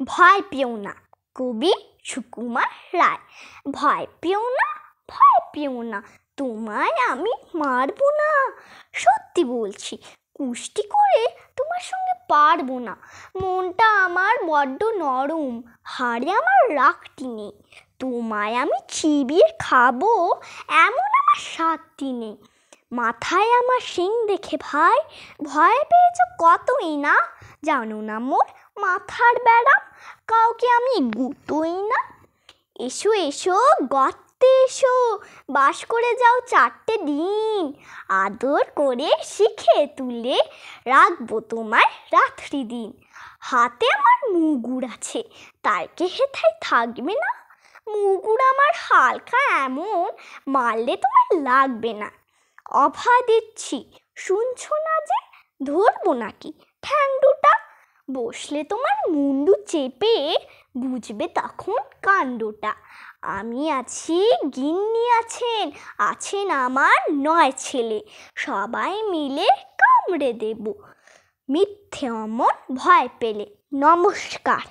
ভয় পেও না, কবি সুকুমার রায়। ভয় পেও না, ভয় পেও না, তোমায় আমি মারবো না। সত্যি বলছি, কুষ্টি করে তোমার সঙ্গে পারবো না। মনটা আমার বড্ড নরম, হাড়ে আমার রাখটি নেই। তোমায় আমি চিবিয়ে খাবো এমন আমার সাধ্যি নেই। মাথায় আমার শিং দেখে ভাই ভয় পেয়েছ কতই না। জানো না মোর মাথার ব্যারাম, কাউকে আমি গুতোই না। এসো এসো গর্তে এসো, বাস করে যাও 4টে দিন। আদর করে শিখে তুলে রাখবো তোমায় রাত্রি দিন। হাতে আমার মুগুর আছে, তার কে হেথায় থাকবে না। মুগুর আমার হালকা এমন, মারলে তোমার লাগবে না। অভয় দিচ্ছি শুনছো না যে, ধরবো নাকি ঠ্যাং দুটা। বসলে তোমার মুন্ডু চেপে, বুঝবে তখন কাণ্ডটা। আমি আছি, গিন্নি আছেন, আছেন আমার 9 ছেলে। সবাই মিলে কামড়ে দেব, মিথ্যে অমন ভয় পেলে। নমস্কার।